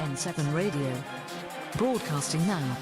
N7 Radio. Broadcasting now.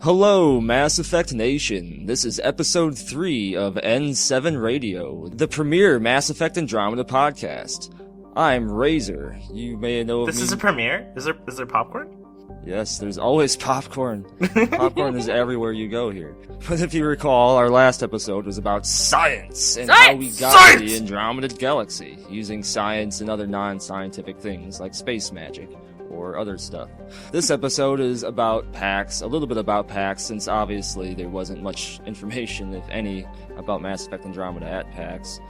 Hello, Mass Effect Nation. This is episode 3 of N7 Radio, the premier Mass Effect Andromeda podcast. I'm Raizer. You may know of This me. is a premiere? Is there popcorn? Yes, there's always popcorn. Popcorn is everywhere you go here. But if you recall, our last episode was about science and how we got to the Andromeda Galaxy, using science and other non-scientific things like space magic or other stuff. This episode is about PAX, a little bit about PAX, since obviously there wasn't much information, if any, about Mass Effect Andromeda at PAX.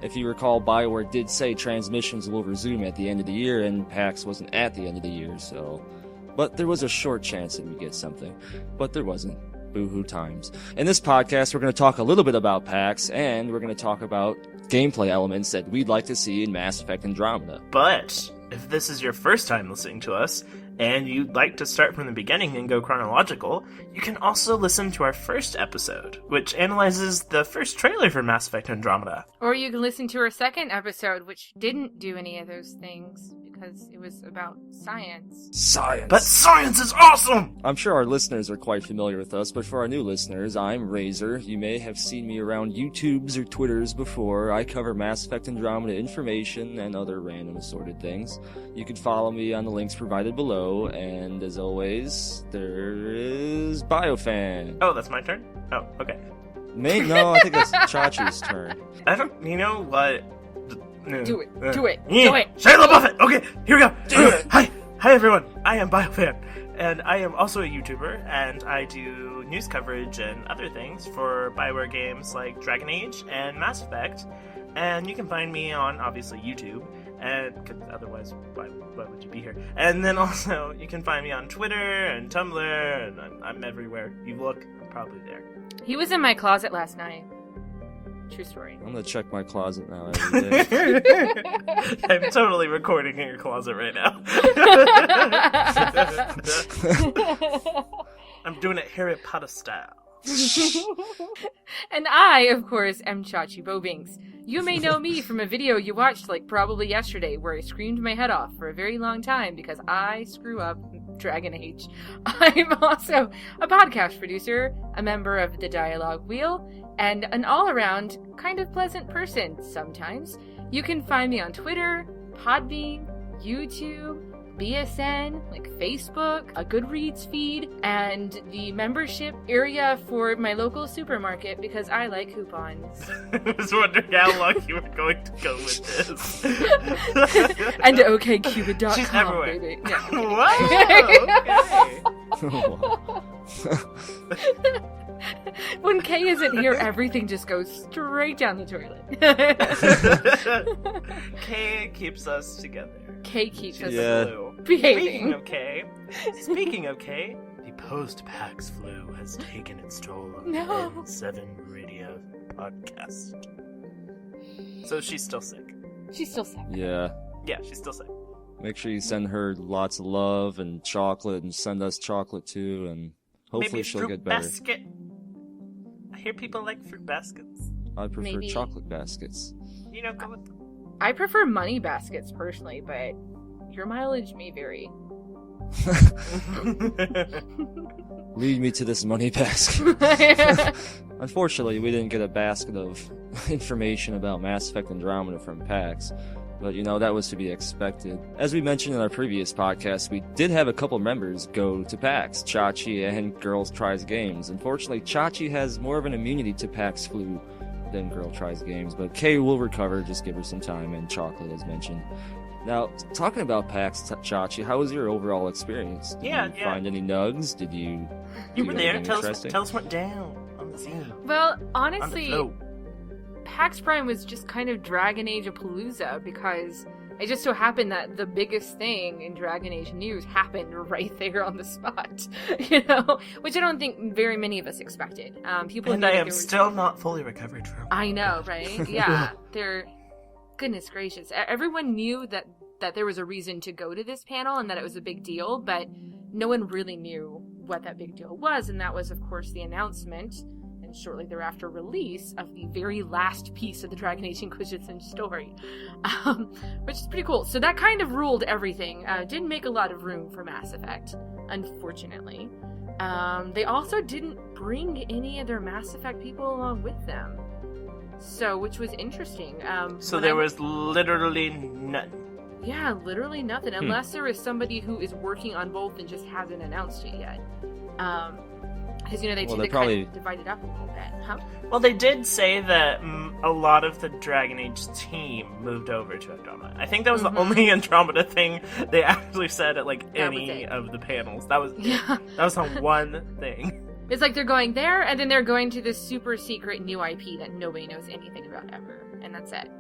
If you recall, BioWare did say transmissions will resume at the end of the year, and PAX wasn't at the end of the year, so... But there was a short chance that we'd get something. But there wasn't. Boo-hoo times. In this podcast, we're going to talk a little bit about PAX, and we're going to talk about gameplay elements that we'd like to see in Mass Effect Andromeda. But if this is your first time listening to us, and you'd like to start from the beginning and go chronological, you can also listen to our first episode, which analyzes the first trailer for Mass Effect Andromeda. Or you can listen to our second episode, which didn't do any of those things, because it was about science. Science! But science is awesome! I'm sure our listeners are quite familiar with us, but for our new listeners, I'm Raizer. You may have seen me around YouTubes or Twitters before. I cover Mass Effect Andromeda information and other random assorted things. You can follow me on the links provided below, and as always, there is BioFan. Oh, that's my turn? Oh, okay. No, I think that's Chachi's turn. I don't... You know what? Do it. Yeah. Do it. Shia LaBeouf! Okay, here we go. Hi everyone. I am BioFan, and I am also a YouTuber, and I do news coverage and other things for BioWare games like Dragon Age and Mass Effect. And you can find me on, obviously, YouTube, and cause otherwise, why would you be here? And then also, you can find me on Twitter and Tumblr, and I'm everywhere. You look, I'm probably there. He was in my closet last night. True story. I'm gonna check my closet now every day. I'm totally recording in your closet right now. I'm doing it Harry Potter style. And I, of course, am Chachi Bobinks. You may know me from a video you watched, like, probably yesterday, where I screamed my head off for a very long time because I screw up Dragon Age. I'm also a podcast producer, a member of the Dialogue Wheel, and an all-around kind of pleasant person sometimes. You can find me on Twitter, Podbean, YouTube, BSN, like Facebook, a Goodreads feed, and the membership area for my local supermarket because I like coupons. I was wondering how long you were going to go with this. And OKCupid.com, She's everywhere. baby. No, Wow, okay. When Kay isn't here, everything just goes straight down the toilet. Kay keeps us together. Kay keeps us Flu. behaving. Speaking of Kay, the post-PAX flu has taken its toll on the N7 Radio podcast. So she's still sick. She's still sick. Yeah. Yeah, she's still sick. Make sure you send her lots of love and chocolate, and send us chocolate too, and hopefully Maybe she'll fruit get better. basket. I hear people like fruit baskets. I prefer Maybe. chocolate baskets. You know, go with I prefer money baskets personally, but your mileage may vary. Lead me to this money basket. Unfortunately, we didn't get a basket of information about Mass Effect Andromeda from PAX, but that was to be expected. As we mentioned in our previous podcast, we did have a couple members go to PAX, Chachi and gIrltriesgames. Unfortunately, Chachi has more of an immunity to PAX flu than gIrltriesgames, but Kay will recover, just give her some time, and chocolate as mentioned. Now, talking about PAX, Chachi, how was your overall experience? Did you find any nugs? Did you You do were there. anything Tell us what down on the scene. Well, On the honestly, float. PAX Prime was just kind of Dragon Age Palooza because it just so happened that the biggest thing in Dragon Age news happened right there on the spot, which I don't think very many of us expected. People And knew I that am there was- still not fully recovered from. I know, right? Yeah, goodness gracious. Everyone knew that there was a reason to go to this panel and that it was a big deal, but no one really knew what that big deal was, and that was, of course, the announcement and shortly thereafter release of the very last piece of the Dragon Age Inquisition story, which is pretty cool. So that kind of ruled everything. Didn't make a lot of room for Mass Effect, unfortunately. They also didn't bring any of their Mass Effect people along with them, so which was interesting. So there was literally none. Yeah, literally nothing, unless there is somebody who is working on both and just hasn't announced it yet. Because, they kind of divided up a little bit. Huh? Well, they did say that a lot of the Dragon Age team moved over to Andromeda. I think that was the only Andromeda thing they actually said at, any of the panels. That was that was on one thing. It's like they're going there, and then they're going to this super secret new IP that nobody knows anything about ever. And that's it.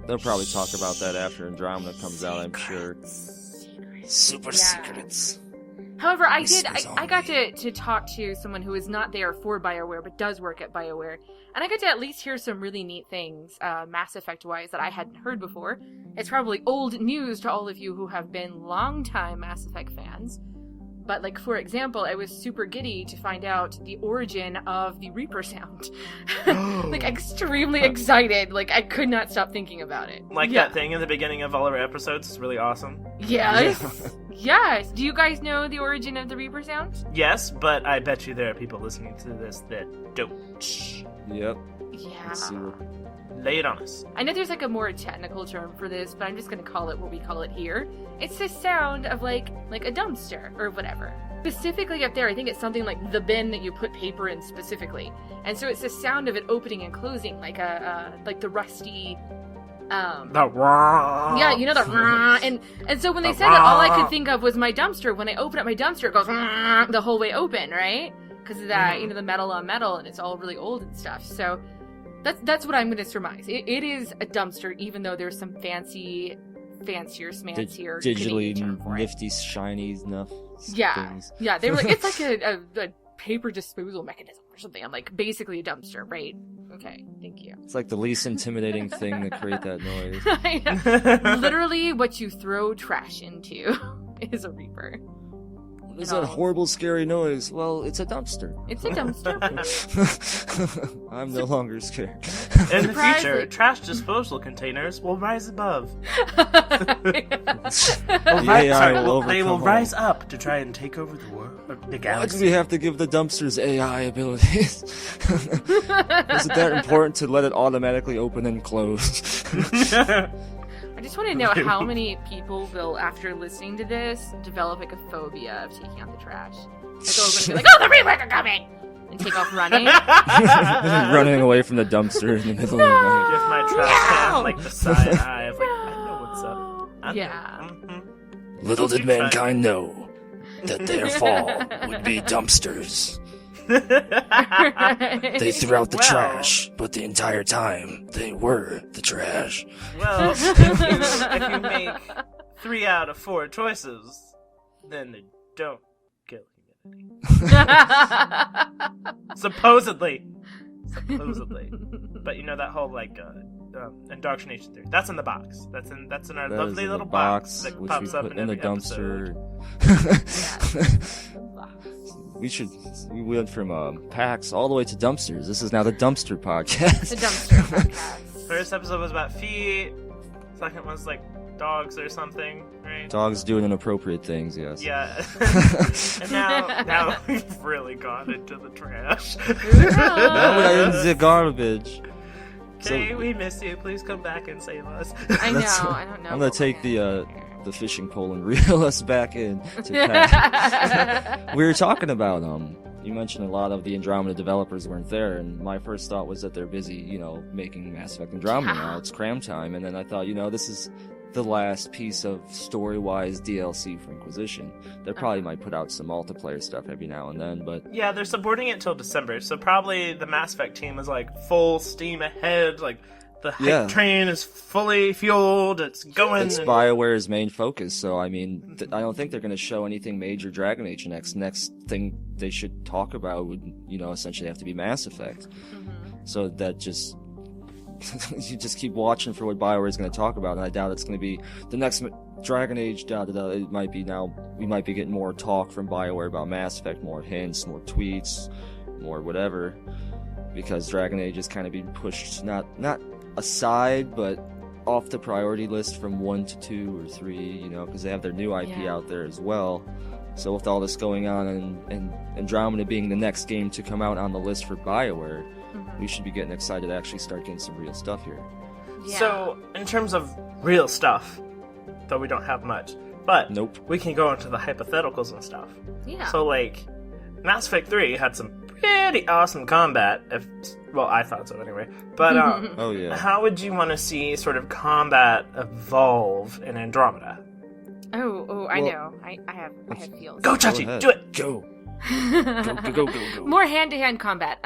They'll probably talk about that after Andromeda comes out, I'm sure. Super secrets. However, I got to talk to someone who is not there for BioWare, but does work at BioWare, and I got to at least hear some really neat things, Mass Effect-wise, that I hadn't heard before. It's probably old news to all of you who have been longtime Mass Effect fans. But, for example, I was super giddy to find out the origin of the Reaper sound. Extremely excited. I could not stop thinking about it. That thing in the beginning of all of our episodes is really awesome. Yes. Yes. Do you guys know the origin of the Reaper sound? Yes, but I bet you there are people listening to this that don't. Yep. Yeah. Lay it on us. I know there's a more technical term for this, but I'm just going to call it what we call it here. It's the sound of like a dumpster or whatever. Specifically up there, I think it's something like the bin that you put paper in specifically. And so it's the sound of it opening and closing, like the rusty the wah. Yeah, the wah. And so when they said that, all I could think of was my dumpster. When I open up my dumpster, it goes wah, the whole way open, right? Because of that, the metal on metal, and it's all really old and stuff. So that's what I'm going to surmise. It is a dumpster, even though there's some fancier, smancier, digitally term for nifty, shiny enough. Things. Yeah. They were like, it's like a paper disposal mechanism or something. I'm like, basically a dumpster, right? Okay, thank you. It's like the least intimidating thing to create that noise. Literally, what you throw trash into is a Reaper. What is that horrible, scary noise? Well, it's a dumpster. It's a dumpster. I'm no longer scared. In the future, trash disposal containers will rise above. They will rise up to try and take over the world, the galaxy. Why do we have to give the dumpsters AI abilities? Is it that important to let it automatically open and close? I just want to know how many people will, after listening to this, develop a phobia of taking out the trash. They'll be like, "Oh, the Reapers are coming!" and take off running. Running away from the dumpster in the middle of the night. Give my trash can the side eye of I know what's up. Little did mankind know that their fall would be dumpsters. They threw out the trash, but the entire time they were the trash. Well, if you make 3 out of 4 choices, then they don't kill humanity. Supposedly. But that whole indoctrination theory. That's in the box. That's in our lovely little box that pops up in the every dumpster. We went from packs all the way to dumpsters. This is now the dumpster podcast. The dumpster podcast. First episode was about feet. Second was dogs or something, right? Dogs doing inappropriate things, yes. Yeah. And now we've really gone into the trash. Now we're in the garbage. Okay, we miss you. Please come back and save us. I know. I don't know. I'm gonna take the fishing pole and reel us back in to Pat. We were talking about you mentioned a lot of the Andromeda developers weren't there, and my first thought was that they're busy, making Mass Effect Andromeda now. It's cram time, and then I thought, this is the last piece of story-wise DLC for Inquisition. They probably might put out some multiplayer stuff every now and then, but yeah, they're supporting it till December, so probably the Mass Effect team is full steam ahead, the hype train is fully fueled, it's going. It's BioWare's main focus, so I mean, I don't think they're going to show anything major Dragon Age next. Next thing they should talk about would, essentially have to be Mass Effect. So that just, you just keep watching for what BioWare is going to talk about, and I doubt it's going to be the next Dragon Age, it might be now, we might be getting more talk from BioWare about Mass Effect, more hints, more tweets, more whatever, because Dragon Age is kind of being pushed not aside, but off the priority list from 1 to 2 or 3, you know, because they have their new IP out there as well. So with all this going on and Andromeda being the next game to come out on the list for BioWare, we should be getting excited to actually start getting some real stuff here. Yeah. So, in terms of real stuff, though we don't have much, but Nope. we can go into the hypotheticals and stuff. Yeah. So, like, Mass Effect 3 had some pretty awesome combat, well, I thought so anyway. But, Oh yeah. how would you want to see sort of combat evolve in Andromeda? Oh, I know. I have feels. Go, Go Chachi! ahead. Do it! Go. Go. More hand-to-hand combat.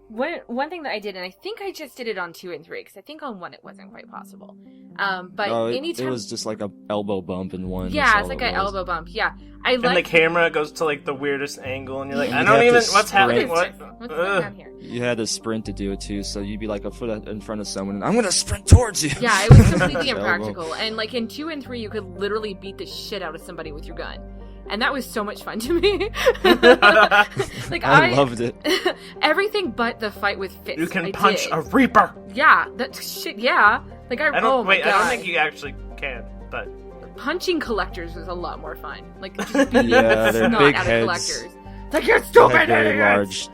One thing that I did, and I think I just did it on 2 and 3, because I think on 1 it wasn't quite possible. But anytime it was just like a elbow bump in 1. yeah, it's like an elbow bump. Yeah, And the camera goes to, like, the weirdest angle, and you're like, You'd I don't have even... to What's happening? sprint. What? What's going on here? You had to sprint to do it too, so you'd be like a foot in front of someone, and I'm gonna sprint towards you. Yeah, it was completely Elbow. impractical. And like in 2 and 3, you could literally beat the shit out of somebody with your gun. And that was so much fun to me. Like I loved it. Everything but the fight with fists. You can I punch did. a Reaper! Yeah, that shit. Yeah, like I oh don't... my Wait, God. I don't think you actually can, but... Punching collectors was a lot more fun. Like just beating Yeah, the they're snot big out heads. of collectors. It's like you're They stupid. had very idiots! large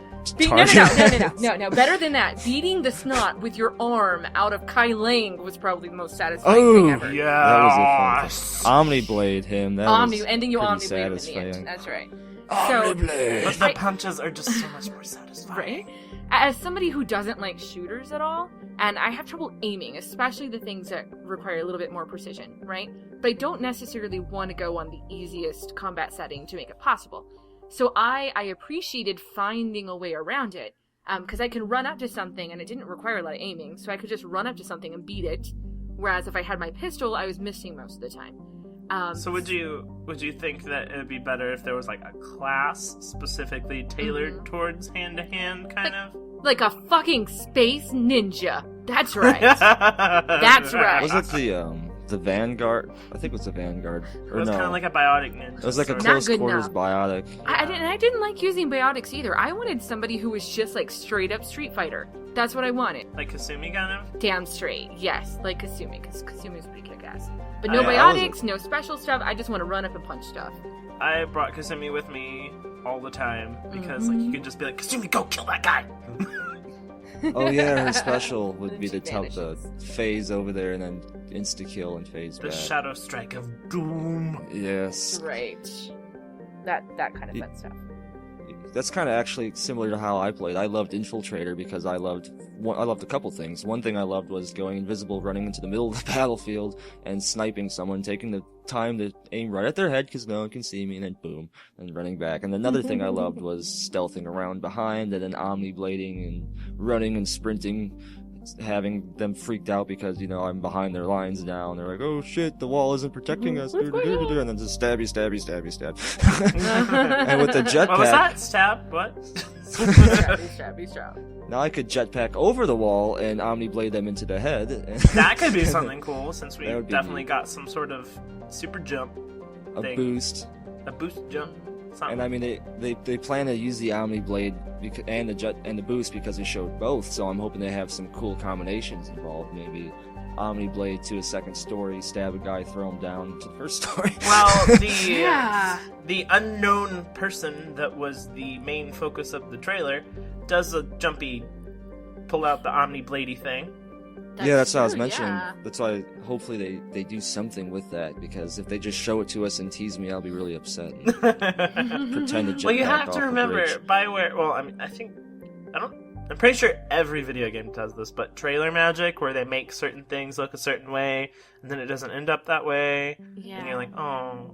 No. Better than that. Beating the snot with your arm out of Kai Lang was probably the most satisfying thing ever. Yeah. That was a fun thing. Omniblade him. That was Ending you pretty Omniblade in the satisfying. end. That's right. Omniblade. But the punches are just so much more satisfying. Right? As somebody who doesn't like shooters at all, and I have trouble aiming, especially the things that require a little bit more precision, right? But I don't necessarily want to go on the easiest combat setting to make it possible. So I appreciated finding a way around it, because I can run up to something, and it didn't require a lot of aiming, so I could just run up to something and beat it, whereas if I had my pistol, I was missing most of the time. So would you think that it would be better if there was like a class specifically tailored towards hand-to-hand kind of? Like a fucking space ninja. That's right. That's right. Was it the Vanguard? I think it was the Vanguard. It was kind of like a biotic ninja. It was like a sort of. close good quarters enough. biotic. I didn't like using biotics either. I wanted somebody who was just like straight up Street Fighter. That's what I wanted. Like Kasumi kind of? Damn straight. Yes, like Kasumi, because Kasumi's pretty kick-ass. But no I was biotics, no special stuff. I just want to run up and punch stuff. I brought Kasumi with me all the time because like you could just be like, Kasumi, go kill that guy! Oh yeah, her special would be She to tell the phase over there and then insta-kill and phase The back. Shadow Strike of Doom. Yes. Right. That kind of fun stuff. That's kind of actually similar to how I played. I loved Infiltrator because I loved a couple things. One thing I loved was going invisible, running into the middle of the battlefield, and sniping someone, taking the time to aim right at their head because no one can see me, and then boom, and running back. And another thing I loved was stealthing around behind, and then omniblading and running and sprinting, having them freaked out because, you know, I'm behind their lines now, and they're like, oh shit, the wall isn't protecting us, and then just stabby. And with the jetpack... What was that? Stab? What? Stabby. Now I could jetpack over the wall and omniblade them into the head. That could be something cool since we That would be definitely neat. got some sort of super jump A thing. boost. A boost jump. Something. And I mean, they plan to use the omniblade and the jet and the boost because they showed both. So I'm hoping they have some cool combinations involved. Maybe omniblade to a second story, stab a guy, throw him down to the first story. Well, Yeah. the unknown person that was the main focus of the trailer does a jumpy, pull out the omnibladey thing. Yeah, that's what I was true, mentioning. yeah. That's why hopefully they do something with that, because if they just show it to us and tease me, I'll be really upset and pretend to jetpack Well, you have off to the remember, bridge. BioWare. Well, I mean, I'm pretty sure every video game does this, but trailer magic, where they make certain things look a certain way, and then it doesn't end up that way, Yeah. and you're like, oh.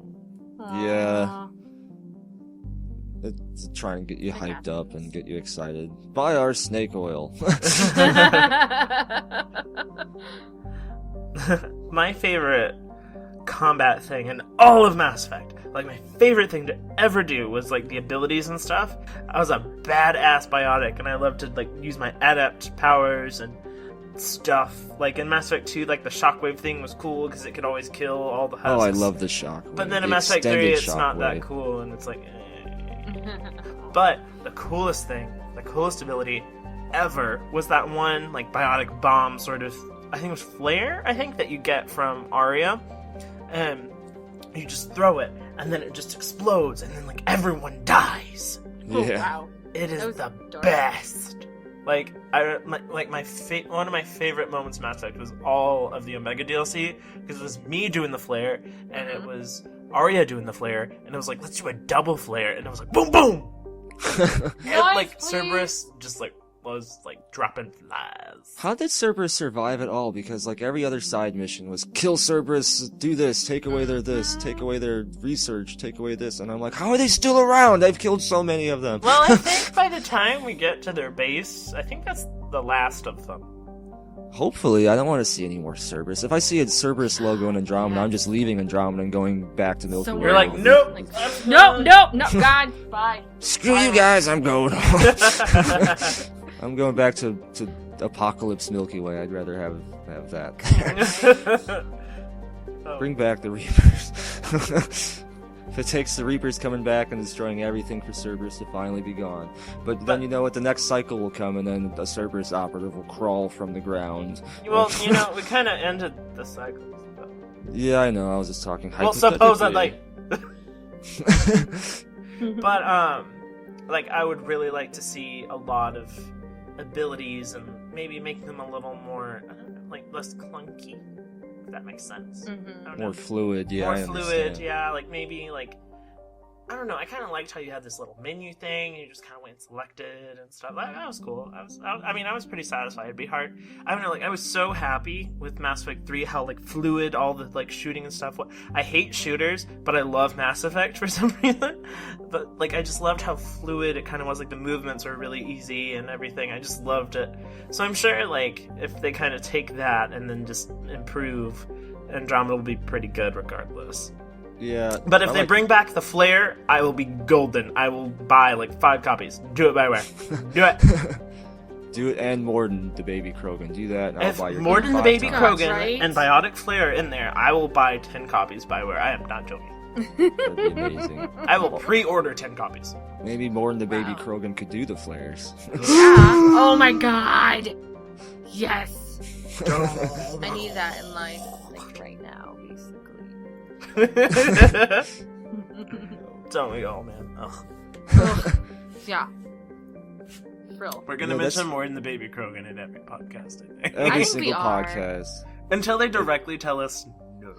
Yeah. It's trying to get you hyped up and get you excited. Buy our snake oil. My favorite combat thing in all of Mass Effect, like my favorite thing to ever do, was like the abilities and stuff. I was a badass biotic, and I loved to like use my adept powers and stuff. Like in Mass Effect 2, like the shockwave thing was cool because it could always kill all the husks. Oh, I love the shock. But then in Mass Effect 3, it's not that cool, and it's like, eh. But the coolest thing the coolest ability ever was that one, like, biotic bomb sort of, I think it was flare, that you get from Arya. And you just throw it, and then it just explodes, and then, like, everyone dies. Oh, Yeah. wow. It is That was the dark. best. Like, one of my favorite moments in Mass Effect was all of the Omega DLC, because it was me doing the flare, and it was Arya doing the flare, and it was like, let's do a double flare, and it was like, boom, boom! And, like, please. Cerberus just, like, was, like, dropping flies. How did Cerberus survive at all? Because, like, every other side mission was kill Cerberus, do this, take away their this, take away their research, take away this, and I'm like, how are they still around? I've killed so many of them. Well, I think by the time we get to their base, I think that's the last of them. Hopefully, I don't want to see any more Cerberus. If I see a Cerberus logo in Andromeda, I'm just leaving Andromeda and going back to Milky Way. You're like, nope! Like, no, God, bye. Screw you guys, I'm going home. I'm going back to Apocalypse Milky Way. I'd rather have that. Bring back the Reapers. If it takes the Reapers coming back and destroying everything for Cerberus to finally be gone. But then you know what, the next cycle will come and then a Cerberus operative will crawl from the ground. Well, you know, we kind of ended the cycle. So. Yeah, I know, I was just talking Well, hypothetically. suppose that, but, like, I would really like to see a lot of abilities and maybe make them a little more, I don't know, like, less clunky, if that makes sense. I don't know. More fluid, yeah. More I fluid, understand. yeah, like, maybe, like, I don't know, I kind of liked how you had this little menu thing, and you just kind of went and selected and stuff. That was cool. I was pretty satisfied. It'd be hard. I don't know, like, I was so happy with Mass Effect 3, how, like, fluid all the, like, shooting and stuff. I hate shooters, but I love Mass Effect for some reason. But, like, I just loved how fluid it kind of was. Like, the movements were really easy and everything. I just loved it. So I'm sure, like, if they kind of take that and then just improve, Andromeda will be pretty good regardless. Yeah. But if I they like- bring back the flare, I will be golden. I will buy like 5 copies. Do it, BioWare. Do it. Do it, and Morden, the baby Krogan. Do that, and I'll If buy your Morden game the 5 baby times. Krogan right? and Biotic Flare are in there, I will buy 10 copies, BioWare. I am not joking. That'd be amazing. I will pre-order 10 copies. Maybe Morden the baby Wow. Krogan could do the flares. Yeah. Oh my God. Yes. I need that in life, like right now, basically. Don't we all, man? Ugh. Yeah. Frill. We're gonna No, that's- mention Morden the baby Krogan in every podcast, I think. Every think single we are. podcast. Until they directly tell us no.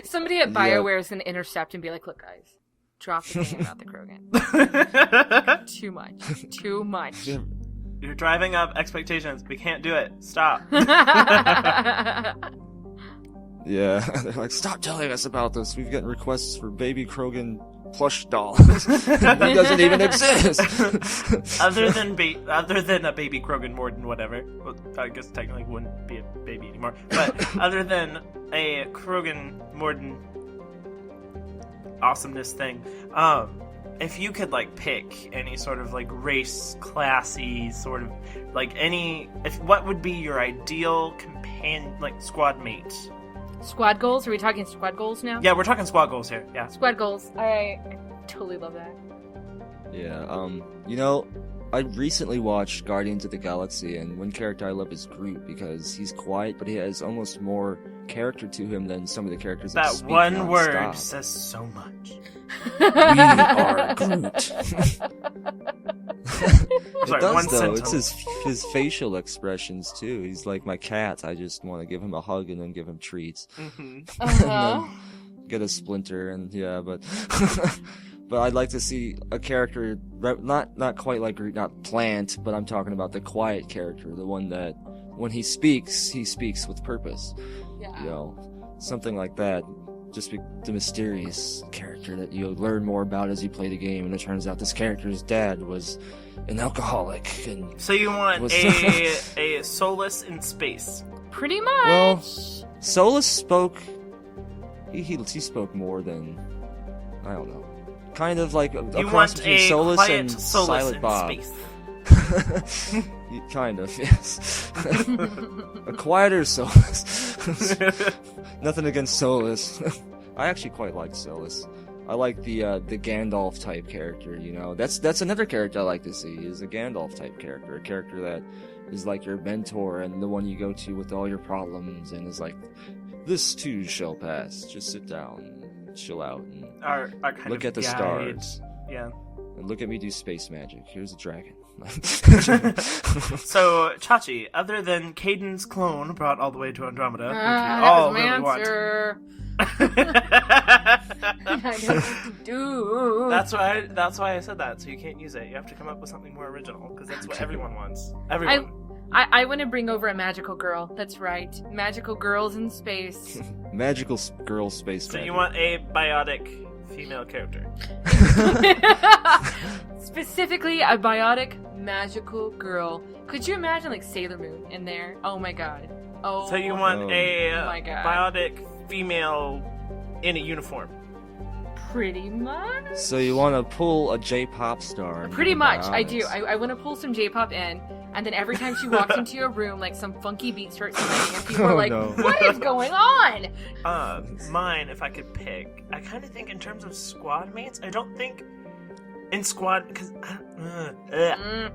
Somebody at Yeah. BioWare is gonna intercept and be like, "Look, guys, drop the game about the Krogan. Too much. Too much." You're driving up expectations. We can't do it. Stop. Yeah, they're like, stop telling us about this. We've gotten requests for baby Krogan plush dolls. He doesn't even exist. other than a baby Krogan Morden, whatever. Well, I guess technically wouldn't be a baby anymore. But other than a Krogan Morden awesomeness thing, if you could like pick any sort of like race, classy sort of like what would be your ideal companion, like squad mate? Squad goals? Are we talking squad goals now? Yeah, we're talking squad goals here. Yeah. Squad goals. I totally love that. Yeah, you know, I recently watched Guardians of the Galaxy, and one character I love is Groot, because he's quiet, but he has almost more character to him than some of the characters that That speak one word nonstop. says so much. We are Groot. Sorry, It does, one though. It's sentence. his facial expressions, too. He's like my cat. I just want to give him a hug and then give him treats. Mhm. Uh-huh. Get a splinter, and yeah, but... But I'd like to see a character, not quite like Groot, not Plant, but I'm talking about the quiet character, the one that, when he speaks with purpose. Yeah. You know, something like that. Just the mysterious character that you learn more about as you play the game, and it turns out this character's dad was an alcoholic. And So you want Was- a Solus in space? Pretty much. Well, Solus spoke. He spoke more than, I don't know. Kind of like a You cross want between a Solus quiet and Solus Silent in Bob. space? Kind of, yes. A quieter Solus. Nothing against Solus. I actually quite like Solus. I like the Gandalf type character, you know. That's another character I like to see, is a Gandalf type character. A character that is like your mentor and the one you go to with all your problems and is like, this too shall pass. Just sit down and chill out and Our kind look of at the guide. stars. Yeah. And look at me do space magic. Here's a dragon. So, Chachi, other than Caden's clone brought all the way to Andromeda, which we all that was my really want. answer. I don't know what to do. That's why I said that. So you can't use it. You have to come up with something more original because that's what everyone wants. Everyone. I want to bring over a magical girl. That's right. Magical girls in space. Magical girl space So magic. you want a biotic female character? Specifically, a biotic magical girl. Could you imagine like Sailor Moon in there? Oh my god. Oh. So you want a my God. biotic female in a uniform? Pretty much. So you want to pull a J-pop star? and Pretty give her much, I do. biotics. I want to pull some J-pop in, and then every time she walks into a room, like some funky beat starts playing, and people are Oh, like, no. "What is going on?" Mine, if I could pick, I kind of think in terms of squad mates. I don't think in squad because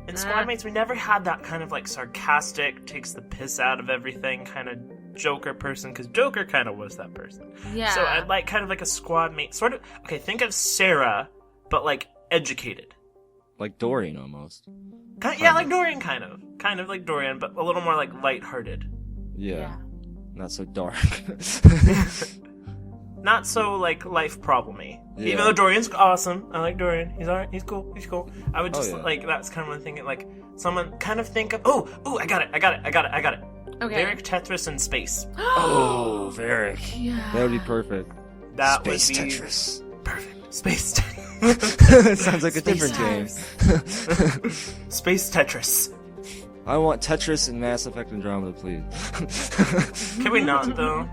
in squad mates we never had that kind of like sarcastic, takes the piss out of everything kind of Joker person, because Joker kind of was that person. Yeah. So I'd like kind of like a squad mate, sort of. Okay, think of Sarah, but like educated. Like Dorian almost. Yeah, like Dorian, kind of like Dorian, but a little more like lighthearted. Yeah. Not so dark. Not so like life problemy. Yeah. Even though Dorian's awesome, I like Dorian. He's alright. He's cool. I would just yeah. like that's kind of one thing. Like someone kind of think of oh I got it. Okay. Varric Tetris in space. Oh, Varric. Yeah. That would be perfect. That Space would be Tetris. perfect. Space. It sounds like a different game. Space Tetris. I want Tetris and Mass Effect Andromeda, please. Can we not though?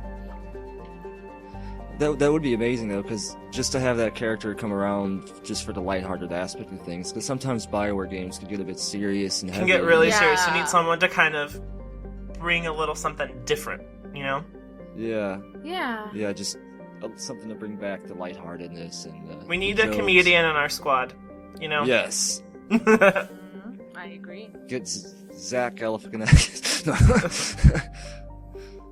That would be amazing though, because just to have that character come around just for the lighthearted aspect of things, because sometimes BioWare games can get a bit serious and Can heavy. get really Yeah. serious. You need someone to kind of bring a little something different. You know? Yeah, Yeah. just something to bring back the lightheartedness and. We need the a jokes. comedian in our squad. You know? Yes. I agree. Get Zach Galifianakis.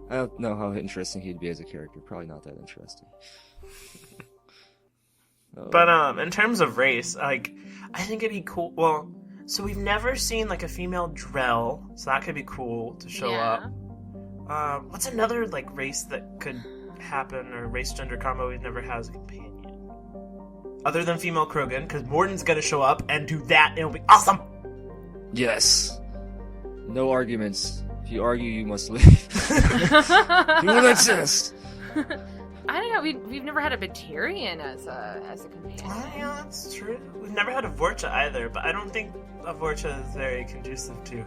I don't know how interesting he'd be as a character. Probably not that interesting. But in terms of race, like I think it'd be cool. Well, so we've never seen like a female Drell, so that could be cool to show Yeah. up. What's another like race that could happen or race gender combo we've never had as a companion? Other than female Krogan, because Morden's gonna show up and do that, and it'll be awesome. Yes. No arguments. If you argue, you must leave. You won't exist. I don't know. We've never had a Batarian as a companion. Yeah, that's true. We've never had a Vorcha either, but I don't think a Vorcha is very conducive to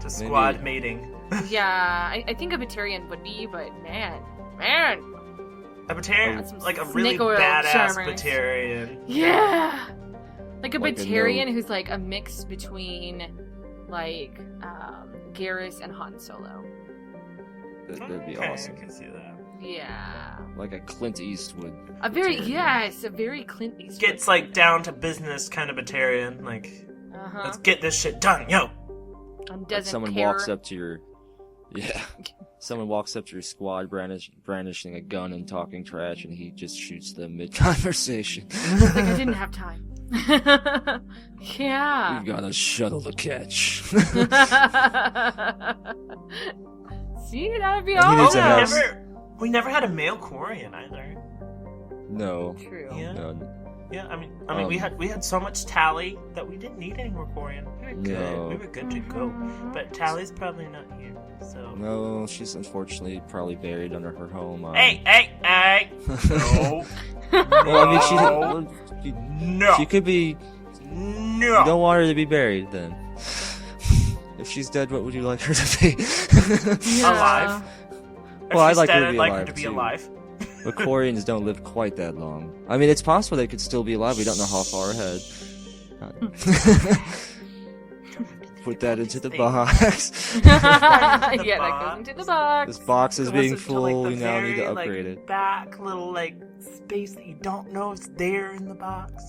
squad mating. Yeah, I think a Batarian would be, but man. A Batarian, Some like a really snake oil badass charmers. Batarian. Yeah! Like a Like a Batarian no- who's like a mix between like Garrus and Han Solo. That'd be Okay, awesome. I can see that. Yeah. Like a Clint Eastwood. A very Batarian. a very Clint Eastwood. Gets like down to business kind of Batarian. Like, Uh-huh. let's get this shit done, yo. And Like doesn't someone care. walks up to your. Yeah. Someone walks up to your squad brandishing a gun and talking trash, and he just shoots them mid-conversation. Like I didn't have time. Yeah. We've got a shuttle to catch. See, that'd be And he needs awesome. a house. We never had a male Quarian either. No. True. Yeah. No. Yeah, I mean, we had so much Tally that we didn't need any more Quarian. We were good. No. We were good to go. But Tally's probably not here, so. No, she's unfortunately probably buried under her home. Hey! No. Well, I mean, No. she could be. No. You don't want her to be buried, then. If she's dead, what would you like her to be? Yeah. Alive. Well, I'd If she's like her dead, to be I'd like her alive, to be too. alive. But Quarians don't live quite that long. I mean, it's possible they could still be alive. We don't know how far ahead. Put that into the box. Yeah, that goes into the box. This box is It goes being into, full. like, the We now need to very, upgrade like, it. Back little space that you don't know is there in the box.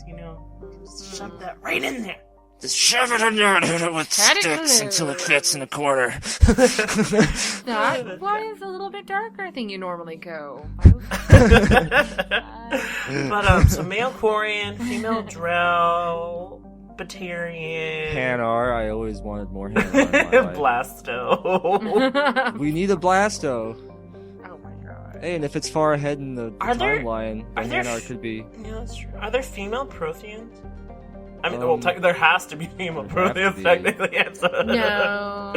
Just shove that right in there. Just shove it in there and hit it with Cut it sticks blue. until it fits in a corner. That was a little bit darker than you normally go. But so male Quarian, female Drow, Batarian, Hanar, I always wanted more Hanar in my life. Blasto. We need a Blasto. Oh my god. Hey, and if it's far ahead in the Are there- timeline, the are there Hanar could be. Yeah, that's true. Are there female Protheans? I mean, Um, there has to be female there have to Protheans be. technically. Yes. No.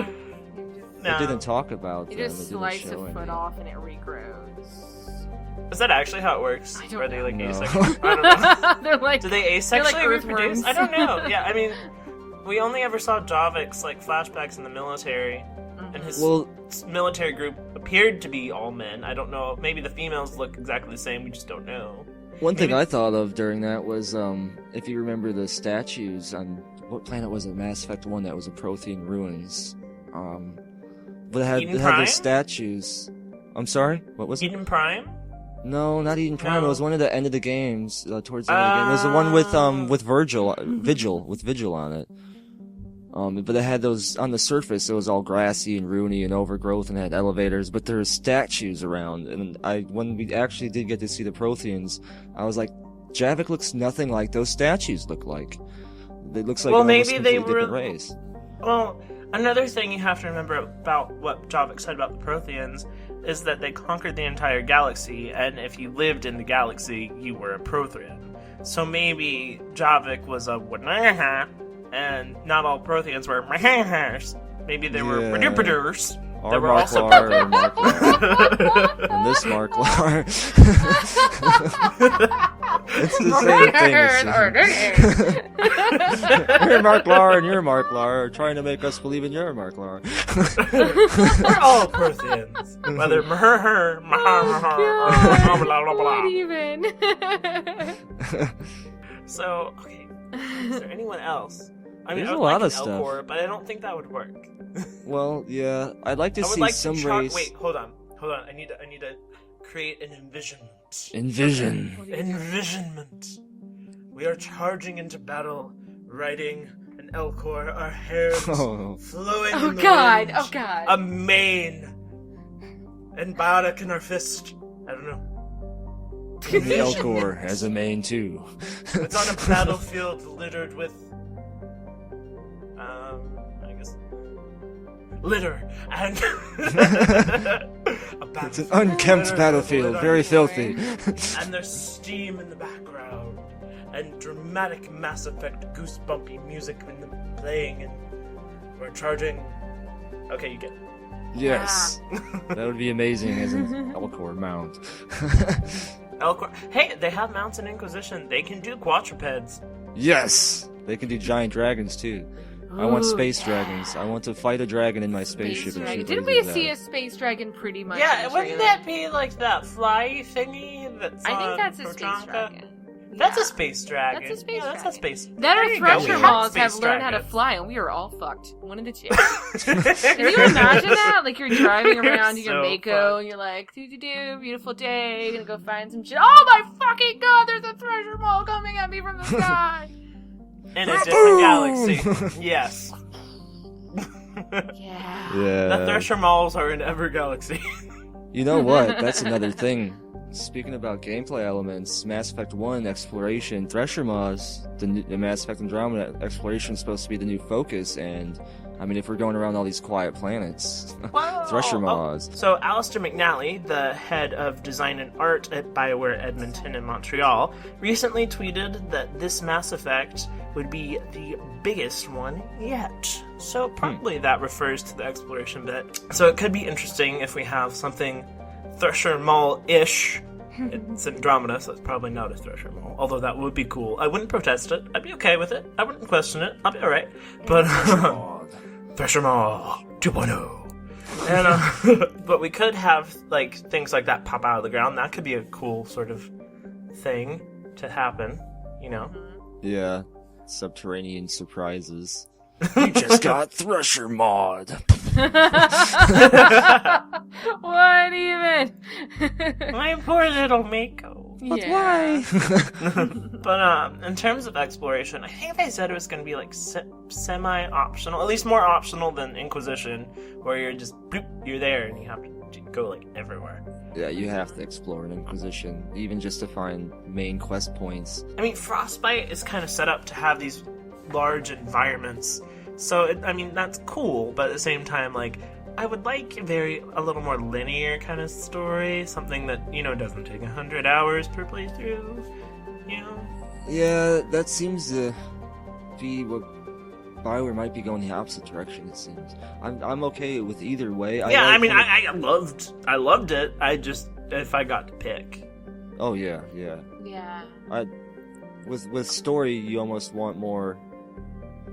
No. It didn't talk about You them. just It didn't slice a show foot any. off and it regrows. Is that actually how it works? I don't Are they like know. asexual? I don't know. They're like, Do they They're like asexually reproduce? earthworms. I don't know. Yeah, I mean, we only ever saw Javik's flashbacks in the military, and his Well, military group appeared to be all men. I don't know. Maybe the females look exactly the same. We just don't know. one thing Maybe- I thought of during that was, if you remember the statues on what planet was it? Mass Effect 1 that was a Prothean ruins. But Eden it had Prime? those statues. I'm sorry? What was it? Eden Prime? No, not Eden Prime. No. It was one of the end of the games. Towards the end of the game, it was the one with Vigil on it. But it had those on the surface. It was all grassy and ruiny and overgrowth, and had elevators. But there were statues around, and when we actually did get to see the Protheans, I was like, Javik looks nothing like those statues look like. It looks like Well, an almost maybe they completely different were- race. Well, another thing you have to remember about what Javik said about the Protheans is that they conquered the entire galaxy, and if you lived in the galaxy, you were a Prothean. So maybe Javik was a Wanaha, and not all Protheans were Mahahas. Maybe they were Yeah. Reduperders. Or There were also Marklar, or Marklar. And this Marklar. It's the same thing. You're Marklar and you're Marklar are trying to make us believe in your Marklar. We're all Protheans. Whether Maher, What even? So, okay. Is there anyone else? I mean, There's I a would lot like of an stuff. Elcor, but I don't think that would work. Well, yeah, I'd like to I would see like some to race. Wait, hold on. I need to create an envisionment. Envision. Envisionment. We are charging into battle, riding an Elcor, our hair Oh. flowing Oh in the god, wind, oh god. a mane, and biotic in our fist. I don't know. The Elcor has a mane too. It's on a battlefield littered with, I guess, litter and It's an unkempt battlefield, very filthy. And there's steam in the background, and dramatic Mass Effect goosebumpy music playing, and we're charging. Okay, you get it. Yes, that would be amazing as an Elcor mount. Elcor. Hey, they have mounts in Inquisition. They can do quadrupeds. Yes, they can do giant dragons too. I want Ooh, space yeah. dragons. I want to fight a dragon in my spaceship. and Dragon. shoot Didn't lasers we at see it. a space dragon pretty much? Yeah, in the wouldn't trailer? that be like that fly thingy that's I on think that's a space Protonka? dragon. That's Yeah. a space dragon. That's a space yeah, that's a dragon. space. That There or you go, Thresher we have Malls have space learned how to dragons. fly, and we are all fucked. One of the two. Can you imagine that? Like you're driving around in your So Mako, fun. and you're like, doo-doo-doo, beautiful day, gonna go find some shit. Oh my fucking god, there's a Thresher Mall coming at me from the sky! In a different galaxy. Yes. Yeah. The Thresher Malls are in every galaxy. You know what? That's another thing. Speaking about gameplay elements, Mass Effect 1 exploration, Thresher Maws, the Mass Effect Andromeda exploration is supposed to be the new focus, and I mean, if we're going around all these quiet planets, Wow. Thresher Oh, Maws. So Alistair McNally, the head of design and art at BioWare Edmonton and Montreal, recently tweeted that this Mass Effect would be the biggest one yet. So probably that refers to the exploration bit. So it could be interesting if we have something Thresher Mall-ish. It's Andromeda, so it's probably not a Thresher Mall. Although that would be cool. I wouldn't protest it. I'd be okay with it. I wouldn't question it. I'll be alright. But Thresher Mall 2.0. And but we could have like things like that pop out of the ground. That could be a cool sort of thing to happen, you know. Yeah, subterranean surprises. You just got Thresher mod. What even? My poor little Mako. But why? But in terms of exploration, I think they said it was going to be like semi-optional, at least more optional than Inquisition, where you're just bloop, you're there and you have to go like everywhere. Yeah, you have to explore an Inquisition, even just to find main quest points. I mean, Frostbite is kind of set up to have these large environments, so that's cool. But at the same time, like, I would like a little more linear kind of story, something that doesn't take 100 hours per playthrough. Yeah, that seems to be what BioWare might be going the opposite direction. It seems. I'm okay with either way. I loved it. I just, if I got to pick. Oh yeah. Yeah. With story, you almost want more.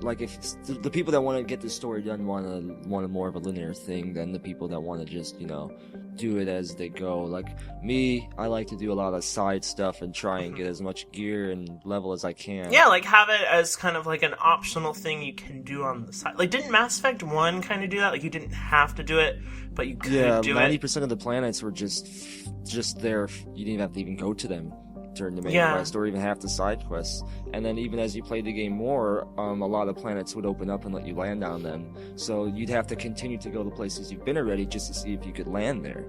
Like, if the people that want to get the story done want more of a linear thing than the people that want to just do it as they go. Like me, I like to do a lot of side stuff and try and get as much gear and level as I can. Yeah, like have it as kind of like an optional thing you can do on the side. Like, didn't Mass Effect 1 kind of do that? Like, you didn't have to do it, but you could do it. Yeah, 90% of the planets were just there. You didn't have to even go to them during the main quest or even half the side quests. And then even as you played the game more, a lot of planets would open up and let you land on them. So you'd have to continue to go to places you've been already just to see if you could land there.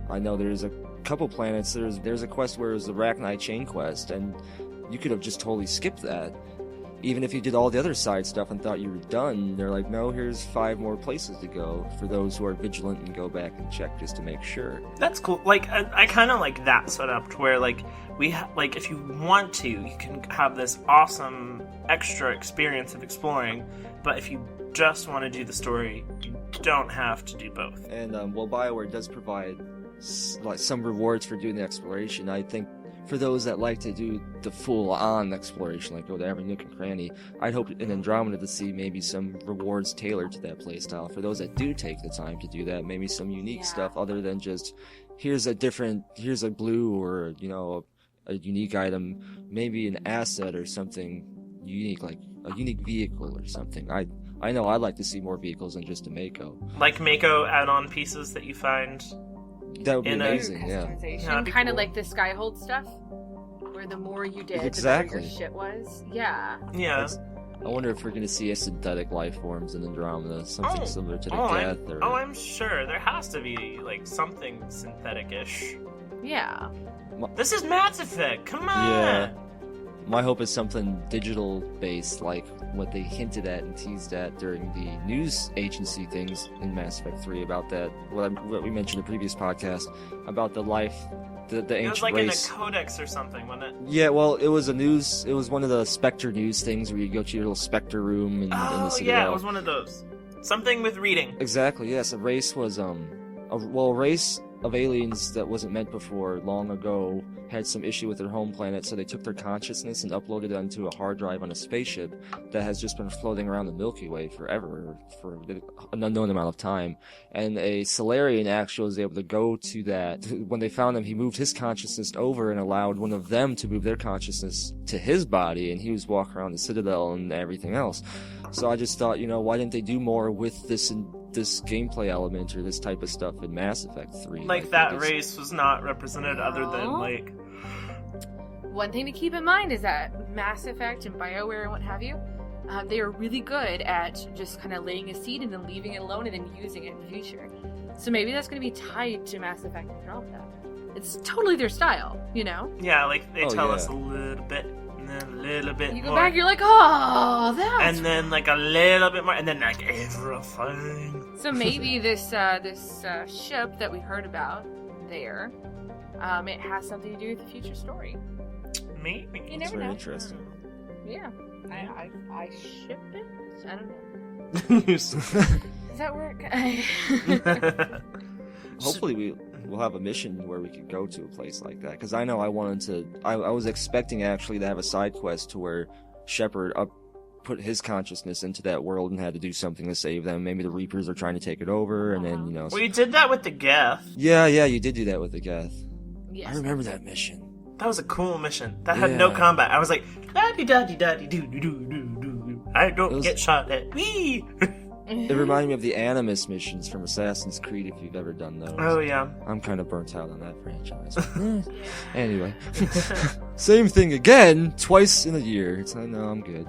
I know there's a couple planets. There's a quest where it was the Arachnite chain quest, and you could have just totally skipped that. Even if you did all the other side stuff and thought you were done, they're like, no, here's 5 more places to go for those who are vigilant and go back and check just to make sure. That's cool. Like, I kind of like that setup to where, like, like, if you want to, you can have this awesome extra experience of exploring, but if you just want to do the story, you don't have to do both. And, BioWare does provide, like, some rewards for doing the exploration. I think for those that like to do the full-on exploration, like go to every nook and cranny, I'd hope in Andromeda to see maybe some rewards tailored to that playstyle. For those that do take the time to do that, maybe some unique stuff other than just, here's a blue or, a unique item, maybe an asset or something unique, like a unique vehicle or something. I know I'd like to see more vehicles than just a Mako. Like Mako add-on pieces that you find. That would be amazing, yeah. Kind of like the Skyhold stuff, where the more you did, the better your shit was. Yeah. Yeah. I wonder if we're going to see synthetic life forms in Andromeda, something similar to the Geth. I'm sure. There has to be, like, something synthetic-ish. Yeah. This is Mass Effect! Come on! Yeah. My hope is something digital-based, like what they hinted at and teased at during the news agency things in Mass Effect 3 about that, what we mentioned in the previous podcast, about the life, the ancient race. It was like race. In a codex or something, wasn't it? Yeah, well, it was one of the Spectre news things where you go to your little Spectre room in the Citadel. Yeah, it was one of those. Something with reading. Exactly, yes. A race was, a race of aliens that wasn't meant before long ago had some issue with their home planet, so they took their consciousness and uploaded it onto a hard drive on a spaceship that has just been floating around the Milky Way forever, for an unknown amount of time. And a Solarian actually was able to go to that. When they found him, he moved his consciousness over and allowed one of them to move their consciousness to his body, and he was walking around the Citadel and everything else. So I just thought, why didn't they do more with this gameplay element or this type of stuff in Mass Effect 3? Like that race was not represented other than, like... One thing to keep in mind is that Mass Effect and BioWare and what have you, they are really good at just kind of laying a seed and then leaving it alone and then using it in the future. So maybe that's going to be tied to Mass Effect Andromeda. It's totally their style, Yeah, like they tell us a little bit, and then a little bit more. You go back, you're like, oh, that's... And then like a little bit more, and then like everything. So maybe this ship that we heard about there, it has something to do with the future story. Maybe. You never know. Very interesting. Yeah. I ship it? I don't know. Does that work? Hopefully we'll have a mission where we could go to a place like that, because I know I was expecting actually to have a side quest to where Shepard put his consciousness into that world and had to do something to save them. Maybe the Reapers are trying to take it over, and then, Well, you did that with the Geth. Yeah, you did do that with the Geth. Yes. I remember that mission. That was a cool mission. That had no combat. I was like, da-di-da-di-da-di-do-do-do-do-do. I don't get shot at. Wee! It reminded me of the Animus missions from Assassin's Creed, if you've ever done those. Oh, yeah. I'm kind of burnt out on that franchise. Anyway. Same thing again, twice in a year. I know, I'm good.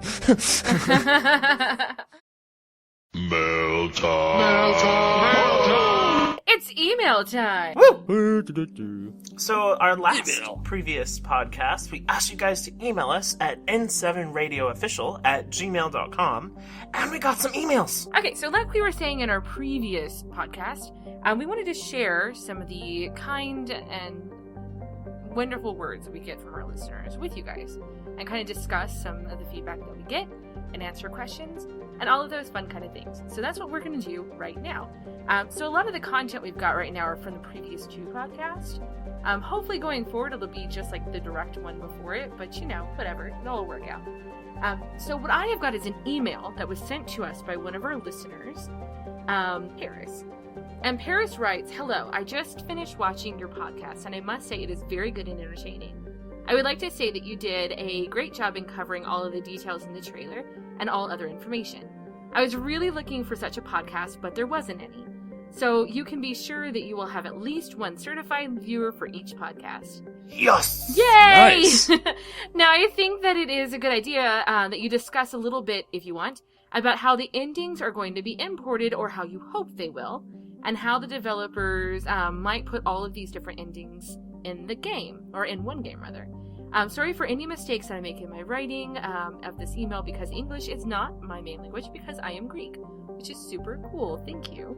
Mail time. It's email time. Woo! So our last previous podcast, we asked you guys to email us at n7radioofficial@gmail.com, and we got some emails. Okay, so like we were saying in our previous podcast, we wanted to share some of the kind and wonderful words that we get from our listeners with you guys, and kind of discuss some of the feedback that we get, and answer questions, and all of those fun kind of things. So that's what we're going to do right now. So a lot of the content we've got right now are from the previous 2 podcasts. Hopefully going forward it'll be just like the direct one before it, but whatever, it'll all work out. So what I have got is an email that was sent to us by one of our listeners, Paris. And Paris writes, "Hello, I just finished watching your podcast, and I must say it is very good and entertaining. I would like to say that you did a great job in covering all of the details in the trailer and all other information. I was really looking for such a podcast, but there wasn't any. So you can be sure that you will have at least one certified viewer for each podcast." Yes! Yay! Nice. Now, I think that it is a good idea that you discuss a little bit, if you want, about how the endings are going to be imported, or how you hope they will, and how the developers might put all of these different endings in the game, or in one game, rather. Sorry for any mistakes that I make in my writing of this email, because English is not my main language, because I am Greek, which is super cool. Thank you.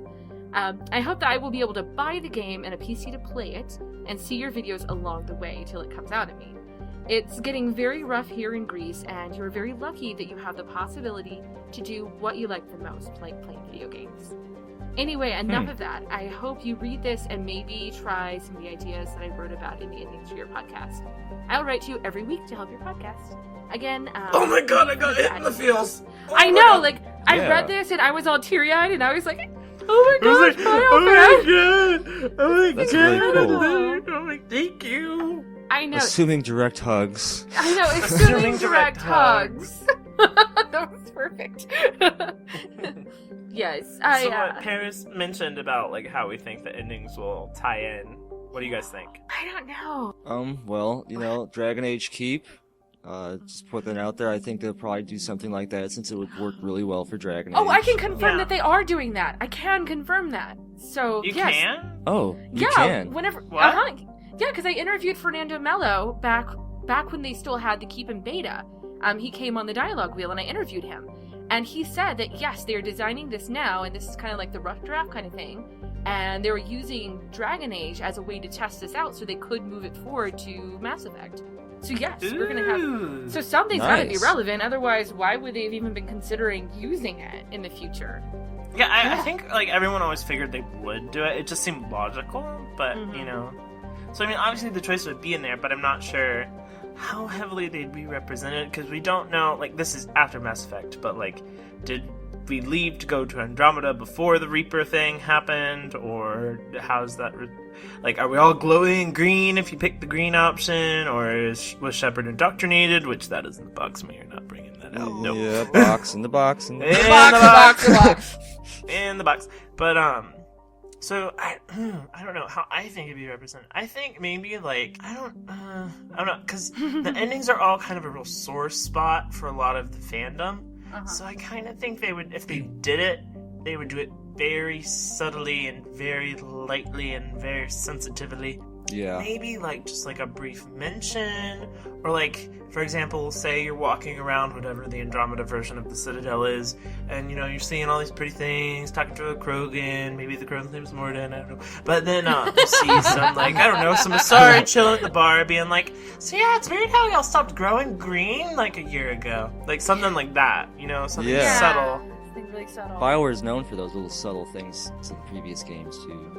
I hope that I will be able to buy the game and a PC to play it, and see your videos along the way till it comes out of me. It's getting very rough here in Greece, and you're very lucky that you have the possibility to do what you like the most, like playing video games. Anyway, enough of that. I hope you read this and maybe try some of the ideas that I wrote about in the endings for your podcast. I'll write to you every week to help your podcast. Again, oh my god, I got hit in the feels! Oh I my know, god. like, I read this and I was all teary-eyed, and I was like, oh my I was gosh, like, oh my BioFan! god! Oh my That's god! really cool. Oh my, thank you! I know. Assuming direct hugs. I know, Assuming assuming direct direct hugs. That was perfect. Yes, So what Paris mentioned about like how we think the endings will tie in, what do you guys think? I don't know. Well, Dragon Age Keep. Just put that out there. I think they'll probably do something like that, since it would work really well for Dragon Age. Oh, I can confirm Yeah. that they are doing that. I can confirm that. So, You yes. can? Oh, you Yeah, can. whenever. What? Yeah, because I interviewed Fernando Mello back when they still had the Keep in beta. He came on the dialogue wheel and I interviewed him, and he said that yes, they are designing this now, and this is kind of like the rough draft kind of thing, and they were using Dragon Age as a way to test this out, so they could move it forward to Mass Effect. So yes, we're gonna have. Ooh. So something's gotta be Nice. relevant. Otherwise, why would they have even been considering using it in the future? Yeah, I think like everyone always figured they would do it. It just seemed logical, but Mhm. So I mean, obviously the choice would be in there, but I'm not sure how heavily they'd be represented, because we don't know. Like, this is after Mass Effect, but like, did we leave to go to Andromeda before the Reaper thing happened, or how's that? Like, are we all glowing green if you pick the green option, or was Shepard indoctrinated? Which that is in the box. Me, you're not bringing that out. Nope. Yeah, box in the box. In the In box. the box. box. In the box. But so I don't know how I think it'd be represented. I think maybe like I don't know, because the endings are all kind of a real sore spot for a lot of the fandom. So I kind of think they would, if they did it, they would do it very subtly and very lightly and very sensitively. Yeah. Maybe like just like a brief mention, or like, for example, say you're walking around whatever the Andromeda version of the Citadel is, and you're seeing all these pretty things, talking to a Krogan, maybe the Krogan's name is Morden, I don't know. But then you see some like, I don't know, some Asari chilling at the bar being like, so yeah, it's weird how y'all stopped growing green like a year ago. Like something like that, something Yeah. subtle. Something really subtle. BioWare is known for those little subtle things to the previous games too.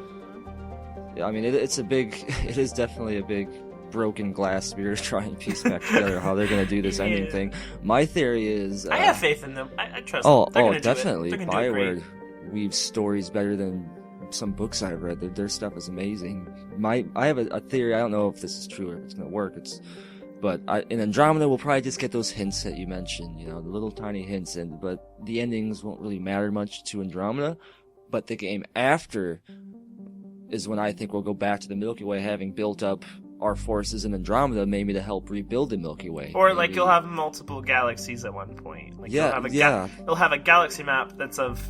Yeah, I mean it is definitely a big broken glass sphere to try and piece back together how they're gonna do this ending Yeah. thing. My theory is I have faith in them. I trust Oh, them. They're gonna do it. definitely. They're gonna do it great. BioWare weaves stories better than some books I've read. Their stuff is amazing. I have a theory. I don't know if this is true or if it's gonna work. It's But in Andromeda, we'll probably just get those hints that you mentioned, the little tiny hints, but the endings won't really matter much to Andromeda. But the game after is when I think we'll go back to the Milky Way, having built up our forces in Andromeda, maybe to help rebuild the Milky Way. Or maybe. you'll have multiple galaxies at one point. Like Yeah, you'll have a galaxy map that's of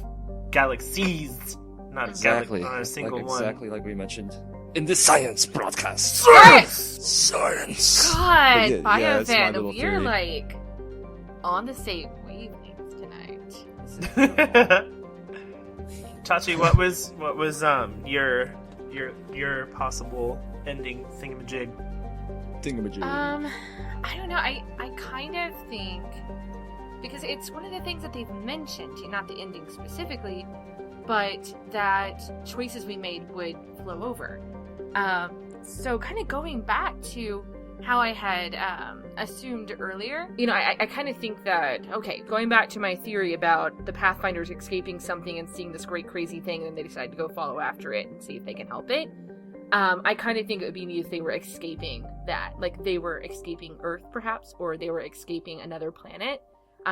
galaxies, not Exactly. not a single one. Exactly like we mentioned in the science broadcast. Science! God, But yeah, it's my BioFan, little we're theory. like on the same wavelengths tonight. Chachi, what was your possible ending thingamajig? I don't know. I kind of think, because it's one of the things that they've mentioned, not the ending specifically, but that choices we made would flow over. So kind of going back to how I had assumed earlier, I kind of think that, okay, going back to my theory about the Pathfinders escaping something and seeing this great crazy thing, and then they decide to go follow after it and see if they can help it. I kind of think it would be neat if they were escaping that. Like, they were escaping Earth, perhaps, or they were escaping another planet